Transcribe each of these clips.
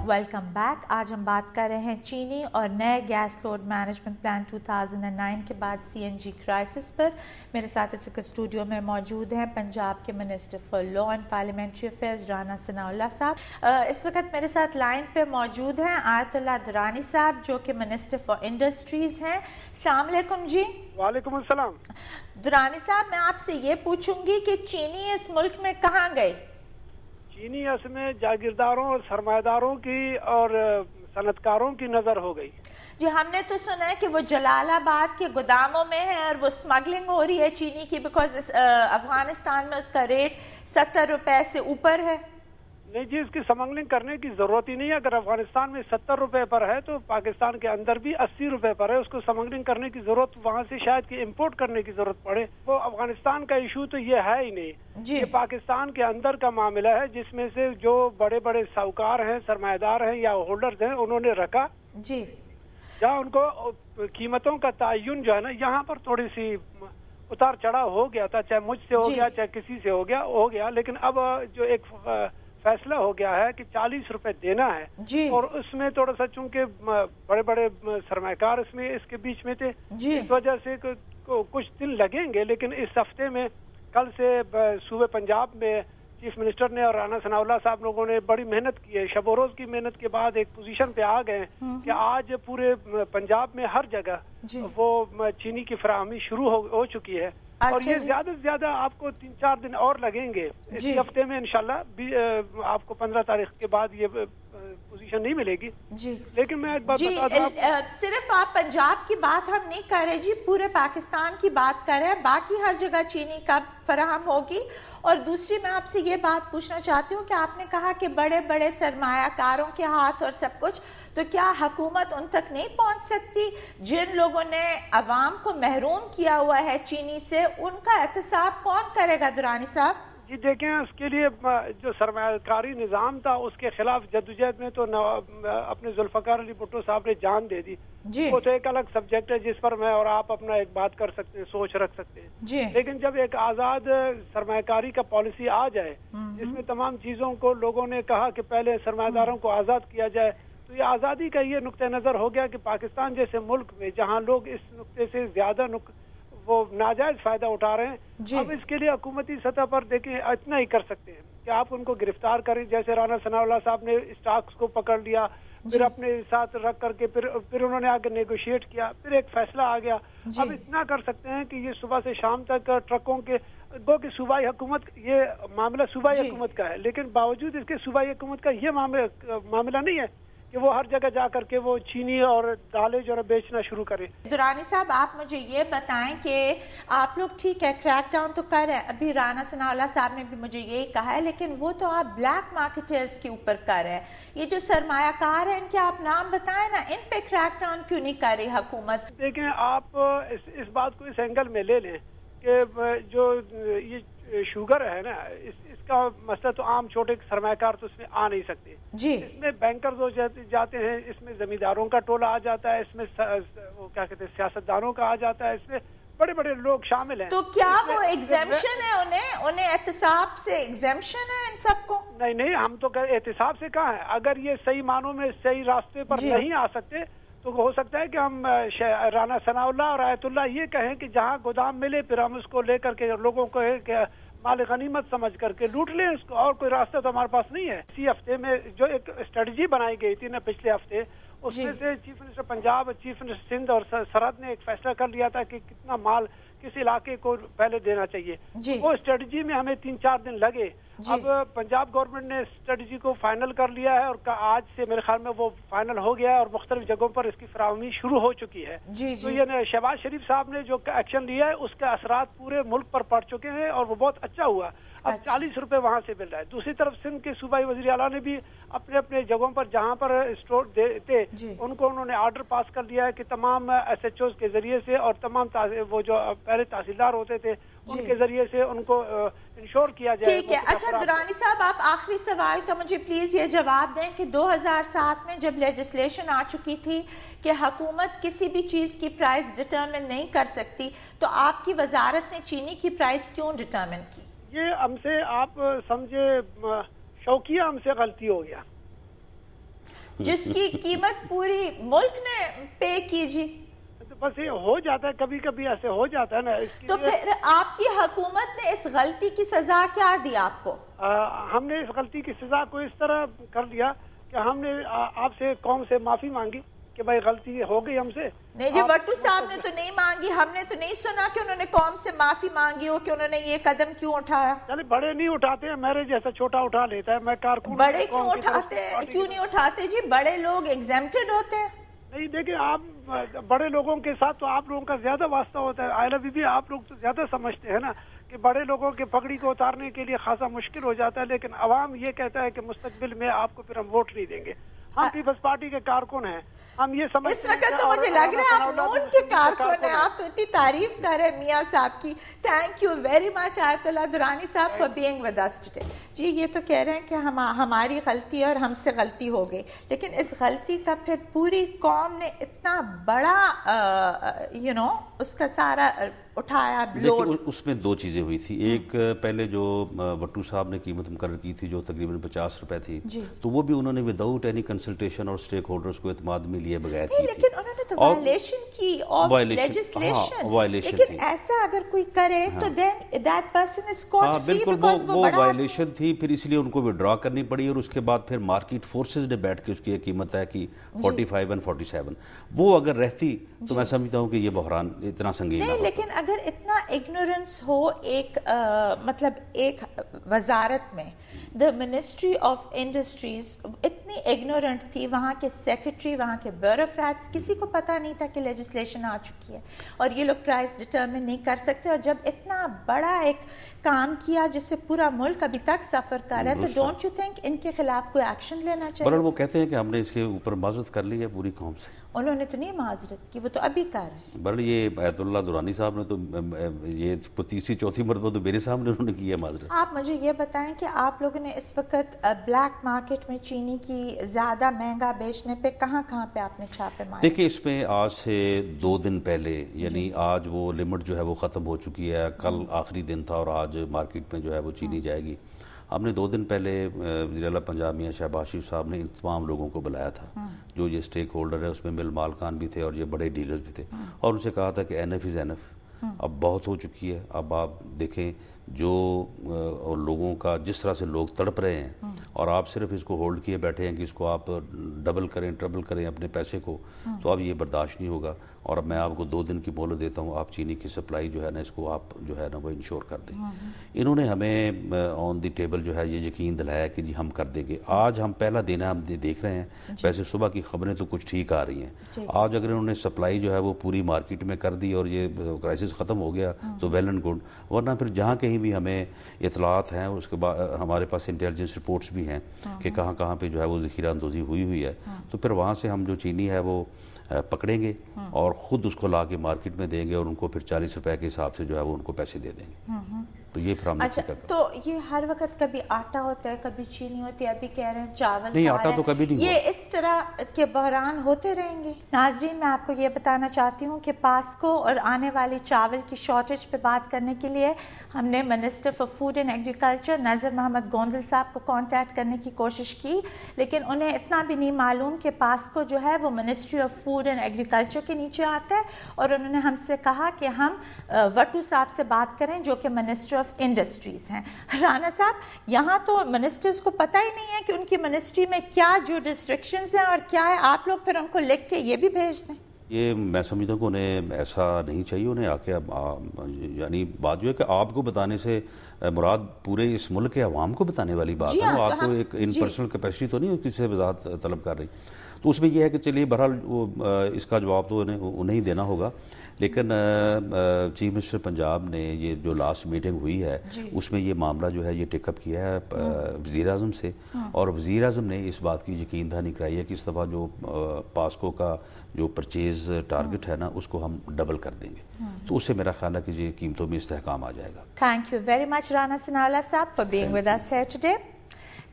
Welcome back. आज हम बात कर रहे हैं चीनी और नए गैस लोड मैनेजमेंट प्लान 2009 के बाद सीएनजी क्राइसिस पर। मेरे साथ इस वक्त स्टूडियो में मौजूद हैं पंजाब के minister for law and parliamentary affairs Rana Sanaullah साहब। इस वक्त मेरे साथ लाइन पे मौजूद हैं आयतुल्लाह दुरानी साहब जो कि मिनिस्टर फॉर इंडस्ट्रीज़ हैं। अस्सलाम वालेकुम जी। वालेकुम अस्सलाम। दुरानी साहब, मैं आपसे ये पूछूंगी कि चीनी इस मुल्क में कहाँ गई? चीनी इसमें जागीरदारों और सरमायादारों की और सनतकारों की नजर हो गई। जी, हमने तो सुना है कि वो जलालाबाद के गोदामों में है और वो स्मगलिंग हो रही है चीनी की, बिकॉज अफगानिस्तान में उसका रेट 70 रुपए से ऊपर है। नहीं जी, इसकी स्मगलिंग करने की जरूरत ही नहीं है। अगर अफगानिस्तान में 70 रुपए पर है तो पाकिस्तान के अंदर भी 80 रुपए पर है। उसको स्मगलिंग करने की जरूरत वहाँ से शायद कि इम्पोर्ट करने की जरूरत पड़े। वो अफगानिस्तान का इशू तो ये है ही नहीं, ये पाकिस्तान के अंदर का मामला है, जिसमें से जो बड़े बड़े साहूकार हैं, सरमायादार हैं या होल्डर्स हैं, उन्होंने रखा जी, जहाँ उनको कीमतों का तयन जो है ना, यहाँ पर थोड़ी सी उतार चढ़ाव हो गया था, चाहे मुझसे हो गया चाहे किसी से हो गया। लेकिन अब जो एक फैसला हो गया है कि 40 रुपए देना है, और उसमें थोड़ा सा चूंकि बड़े बड़े सरमायाकार इसमें इसके बीच में थे, इस वजह से कुछ दिन लगेंगे। लेकिन इस हफ्ते में कल से सूबे पंजाब में चीफ मिनिस्टर ने और राना सनाउल्लाह साहब लोगों ने बड़ी मेहनत की है। शब रोज की मेहनत के बाद एक पोजीशन पे आ गए कि आज पूरे पंजाब में हर जगह वो चीनी की फराहमी शुरू हो चुकी है। और ये ज्यादा से ज्यादा आपको 3-4 दिन और लगेंगे। इस हफ्ते में इंशाल्लाह आपको 15 तारीख के बाद ये पोजीशन नहीं मिलेगी जी। लेकिन मैं एक बात बता दूं, सिर्फ आप पंजाब की बात हम नहीं कर रहे जी, पूरे पाकिस्तान की बात कर रहे हैं। बाकी हर जगह चीनी कब फराहम होगी? और दूसरी मैं आपसे ये बात पूछना चाहती हूँ कि आपने कहा कि बड़े बड़े सरमायाकारों के हाथ और सब कुछ, तो क्या हुकूमत उन तक नहीं पहुँच सकती? जिन लोगों ने अवाम को महरूम किया हुआ है चीनी से, उनका एहतसाब कौन करेगा दुरानी साहब? जी देखें, उसके लिए जो सरमायाकारी निज़ाम था उसके खिलाफ जद्दोजहद में तो अपने जुल्फ़िकार अली भुट्टो साहब ने जान दे दी। वो तो एक अलग सब्जेक्ट है जिस पर मैं और आप अपना एक बात कर सकते हैं, सोच रख सकते हैं। लेकिन जब एक आज़ाद सरमायाकारी का पॉलिसी आ जाए जिसमें तमाम चीज़ों को लोगों ने कहा कि पहले सरमायादारों को आज़ाद किया जाए, तो ये आज़ादी का ये नुक्ते नज़र हो गया कि पाकिस्तान जैसे मुल्क में जहाँ लोग इस नुक्ते से ज्यादा वो नाजायज फायदा उठा रहे हैं, अब इसके लिए हुकूमती सतह पर देखें इतना ही कर सकते हैं कि आप उनको गिरफ्तार करें। जैसे राना सनाउल्लाह साहब ने स्टॉक्स को पकड़ लिया, फिर अपने साथ रख करके फिर उन्होंने आगे नेगोशिएट किया, फिर एक फैसला आ गया। अब इतना कर सकते हैं कि ये सुबह से शाम तक ट्रकों के गो कि सूबाई हुकूमत, ये मामला सूबाई हुकूमत का है, लेकिन बावजूद इसके सूबाई हुकूमत का ये मामला नहीं है कि वो हर जगह जा करके वो चीनी और दालें जो है बेचना शुरू करें। दुरानी साहब, आप मुझे ये बताएं कि आप लोग ठीक है क्रैक डाउन तो कर रहे हैं, अभी राना सनाउल्लाह साहब ने भी मुझे यही कहा है, लेकिन वो तो आप ब्लैक मार्केटर्स के ऊपर कर रहे हैं। ये जो सरमायाकार हैं इनके आप नाम बताएं ना, इन पे क्रैक डाउन क्यों नहीं कर रही हुकूमत? देखें, आप इस बात को इस एंगल में ले लें कि जो ये शुगर है ना, इसका मसला तो आम छोटे सरमायाकार तो इसमें आ नहीं सकते जी। इसमें बैंकर्स हो जाते हैं, इसमें जमींदारों का टोला आ जाता है, इसमें वो क्या कहते हैं सियासतदानों का आ जाता है, इसमें बड़े बड़े लोग शामिल हैं। तो क्या वो एग्जेम्पशन है? उन्हें एहतसाब से एग्जेम्पशन है इन सबको? नहीं, हम तो एहतसाब से कहाँ है। अगर ये सही मानों में सही रास्ते पर नहीं आ सकते तो हो सकता है कि हम राना सनाउल्लाह और आयतुल्लाह ये कहें कि जहाँ गोदाम मिले फिर हम उसको लेकर के लोगों को माल गनीमत समझ करके लूट लें इसको, और कोई रास्ता तो हमारे पास नहीं है। इसी हफ्ते में जो एक स्ट्रेटजी बनाई गई थी ना पिछले हफ्ते, उसमें से chief minister Punjab, chief minister Sindh और सरहद ने एक फैसला कर लिया था कि कितना माल किस इलाके को पहले देना चाहिए। वो स्ट्रेटजी में हमें 3-4 दिन लगे। अब पंजाब गवर्नमेंट ने स्ट्रेटजी को फाइनल कर लिया है और आज से मेरे ख्याल में वो फाइनल हो गया है और मुख्तलिफ जगहों पर इसकी फराहमी शुरू हो चुकी है। तो ये शहबाज शरीफ साहब ने जो एक्शन लिया है उसके असरात पूरे मुल्क पर पड़ चुके हैं और वो बहुत अच्छा हुआ। अब 40 रुपए वहां से मिल रहा है। दूसरी तरफ सिंध के सूबाई वजीर आला ने भी अपने अपने जगहों पर जहां पर स्टोर देते उनको उन्होंने ऑर्डर पास कर दिया है कि तमाम SHOs के जरिए से और तमाम वो जो पहले तहसीलदार होते थे उनके जरिए से उनको इंश्योर किया जाए। ठीक है। अच्छा दुरानी साहब, आप आखिरी सवाल का मुझे प्लीज ये जवाब दें कि 2007 में जब लेजिस्लेशन आ चुकी थी कि हुकूमत किसी भी चीज की प्राइस डिटरमिन नहीं कर सकती, तो आपकी वजारत ने चीनी की प्राइस क्यों डिटरमिन की? ये हमसे आप समझे शौकिया हमसे गलती हो गया। جس کی قیمت پوری ملک نے پے کی جی. بس یہ ہو جاتا ہے, کبھی کبھی ایسے ہو جاتا ہے نا. تو پھر آپ کی حکومت نے اس غلطی کی سزا کیا دی آپ کو؟ ہم نے اس غلطی کی سزا کو اس طرح کر دیا کہ ہم نے آپ سے قوم سے معافی مانگی کہ بھائی غلطی ہو گئی ہم سے. نہیں جی, وٹو صاحب نے تو نہیں مانگی, ہم نے تو نہیں سنا کہ انہوں نے قوم سے معافی مانگی ہو کہ انہوں نے یہ قدم کیوں اٹھایا. چلے بڑے نہیں اٹھاتے ہیں, میرے جیسا چھوٹا اٹھا لیتا ہے. میں کارکن. بڑے کیوں اٹھاتے ہیں, کیوں نہیں اٹھاتے جی؟ بڑے لوگ ایگزیمپٹڈ ہوتے ہیں. نہیں دیکھیں, آپ بڑے لوگوں کے ساتھ تو آپ لوگوں کا زیادہ واسطہ ہوتا ہے. آئلہ بی بی آپ لوگ تو زیادہ سمجھتے ہیں نا کہ بڑے لوگوں کے پگڑی کو اتارنے کے لیے خاصا مشکل ہو جاتا ہے, لیکن عوام یہ کہتا ہے کہ مستقبل میں آپ کو پھر ہم ووٹ نہیں دیں گے. ہم پیپلز پارٹی کے کارکن ہیں, ہم یہ سمجھتے ہیں. اس وقت تو مجھے لگ رہا ہے آپ نون کے کارکن ہیں. آپ تو اتنی تعریف کر رہے ہیں میاں صاحب کی. تھینک یو ویری مچ آیت اللہ درانی صاحب for being with us today. جی یہ تو کہہ رہے ہیں کہ ہماری غلطی اور ہم سے غلطی ہو گئی, لیکن اس غلطی کا پھر پوری قوم نے اتنا بڑا اس کا سارا اٹھایا لوڈ. اس میں دو چیزیں ہوئی تھی. ایک پہلے جو وٹو صاحب نے قیمت مقرر کی تھی جو تقریباً 50 روپے تھی, تو وہ بھی انہوں نے وداؤٹ اینی کنسلٹیشن اور اسٹیک ہولڈرز کو اعتماد میں لیے بغیر کی تھی. لیکن انہوں نے تو وائلیشن کی آف لیجسلیشن. لیکن ایسا اگر کوئی کرے تو then that person is scot free because وہ وائلیشن تھی. پھر اس لیے ان کو وڈرا کرنی پڑی, اور اس کے بعد پھر مارکیٹ فورسز نے بیٹھ کے اس کی قیمت طے کی 45 اور 47. وہ اگر رہتی تو میں سمجھتا ہوں کہ یہ بحران اتنا سنگین نہ ہوتا. لیکن اگر اتنا اگنورنس ہو ایک مطلب ایک وزارت میں, دا منسٹری آف انڈسٹریز اتنی اگنورنٹ تھی, وہاں کے سیکرٹری, وہاں کے بیوروکریٹس, کسی کو پتہ نہیں تھا کہ لیجسلیشن آ چکی ہے اور یہ لوگ پرائس ڈٹرمن نہیں کر سکتے. اور جب اتنا بڑا ایک کام کیا جس سے پورا ملک ابھی تک سفر کر رہا ہے, تو ڈونٹ یو تھنک ان کے خلاف کوئی ایکشن لینا چاہیے؟ برحال وہ کہتے ہیں کہ ہم نے اس کے اوپر معذرت کر لی ہے پوری قوم سے. انہوں نے تو نہیں معذرت کی, وہ تو ابھی کر رہے ہیں. برحال یہ آیت اللہ درانی صاحب نے تو یہ تیسری چوتھی مرتبہ تو میرے سامنے انہوں نے کی ہے معذرت. آپ مجھے یہ بتائیں کہ آپ لوگوں نے اس وقت بلیک مارکیٹ میں چینی کی زیادہ مہنگا بیچنے پہ کہاں کہاں آپ نے چھاپے مارے؟ دیکھیں, اس میں آج سے 2 دن پہلے, یعنی آج وہ لمٹ جو ہے وہ ختم ہو چکی ہے, کل آخری دن تھا اور آج مارکیٹ میں جو ہے وہ چینی جائے گی. ہم نے 2 دن پہلے وزیر اعلیٰ پنجاب میاں شہباز شریف صاحب نے ان تمام لوگوں کو بلایا تھا جو یہ اسٹیک ہولڈر ہے, اس میں مل مالکان بھی تھے اور یہ بڑے ڈیلرز بھی تھے, اور ان سے کہا تھا کہ اینف از اینف, اب بہت ہو چکی ہے. اب آپ دیکھیں جو لوگوں کا جس طرح سے لوگ تڑپ رہے ہیں, اور آپ صرف اس کو ہولڈ کیے بیٹھے ہیں کہ اس کو آپ ڈبل کریں ٹربل کریں اپنے پیسے کو, تو اب یہ برداشت نہیں ہوگا. اور اب میں آپ کو 2 دن کی مہلت دیتا ہوں, آپ چینی کی سپلائی جو ہے نا اس کو آپ جو ہے نا وہ انشور کر دیں. انہوں نے ہمیں آن دی ٹیبل جو ہے یہ یقین دلایا کہ جی ہم کر دیں گے. آج ہم پہلا دن ہے, ہم دیکھ رہے ہیں ویسے صبح کی خبریں تو کچھ ٹھیک آ رہی ہیں. آج اگر انہوں نے سپلائی جو ہے وہ پوری مارکیٹ میں کر دی اور یہ کرائسس ختم ہو گیا تو ویل اینڈ گڈ, ورنہ پھر جہاں کہیں بھی ہمیں اطلاعات ہیں, اس کے بعد ہمارے پاس انٹیلیجنس رپورٹس بھی ہیں کہ کہاں کہاں پہ جو ہے وہ ذخیرہ اندوزی ہوئی ہے, تو پھر وہاں سے ہم جو چینی ہے وہ پکڑیں گے اور خود اس کو لا کے مارکیٹ میں دیں گے, اور ان کو پھر 40 روپے کے حساب سے جو ہے وہ ان کو پیسے دے دیں گے. تو یہ پھر ہم اچھا, تو یہ ہر وقت کبھی آٹا ہوتا ہے, کبھی چینی ہوتی ہے, ابھی کہہ رہے ہیں چاول. نہیں, آٹا تو کبھی نہیں. یہ اس طرح کے بحران ہوتے رہیں گے. ناظرین, میں آپ کو یہ بتانا چاہتی ہوں کہ پاسکو اور آنے والی چاول کی شارٹیج پہ بات کرنے کے لیے ہم نے minister for food and agriculture Nazar Muhammad Gondal صاحب کو کانٹیکٹ کرنے کی کوشش کی, لیکن انہیں اتنا بھی نہیں معلوم کہ پاسکو جو ہے وہ ministry of food and agriculture کے نیچے آتا ہے, اور انہوں نے ہم سے کہا کہ ہم وٹو صاحب سے بات کریں جو کہ منسٹر آف انڈسٹریز ہیں. رانا صاحب, یہاں تو منسٹرز کو پتہ ہی نہیں ہے کہ ان کی منسٹری میں کیا جو ریسٹرکشنز ہیں اور کیا ہے, آپ لوگ پھر ان کو لکھ کے یہ بھی بھیج دیں. یہ میں سمجھتا ہوں کہ انہیں ایسا نہیں چاہیے. انہیں آ کے یعنی بات جو ہے کہ آپ کو بتانے سے مراد پورے اس ملک کے عوام کو بتانے والی بات ہے, وہ آپ کو ایک ان پرسنل کیپیسٹی تو نہیں کسی سے وضاحت طلب کر رہی. تو اس میں یہ ہے کہ چلیے بہرحال اس کا جواب تو انہیں دینا ہوگا. لیکن چیف منسٹر پنجاب نے یہ جو لاسٹ میٹنگ ہوئی ہے اس میں یہ معاملہ جو ہے یہ ٹیک اپ کیا ہے وزیر اعظم سے, اور وزیر اعظم نے اس بات کی یقین دہانی کرائی ہے کہ اس دفعہ جو پاسکو کا جو پرچیز ٹارگٹ ہے نا اس کو ہم ڈبل کر دیں گے. تو اس سے میرا خیال ہے کہ یہ قیمتوں میں استحکام آ جائے گا. Thank you very much Rana Sanaullah صاحب for being with us here today.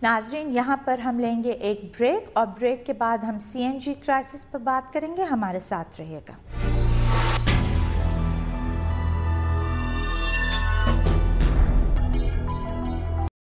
ناظرین, یہاں پر ہم لیں گے ایک بریک, اور بریک کے بعد ہم CNG کرائسس پر بات کریں گے. ہمارے ساتھ رہیے گا.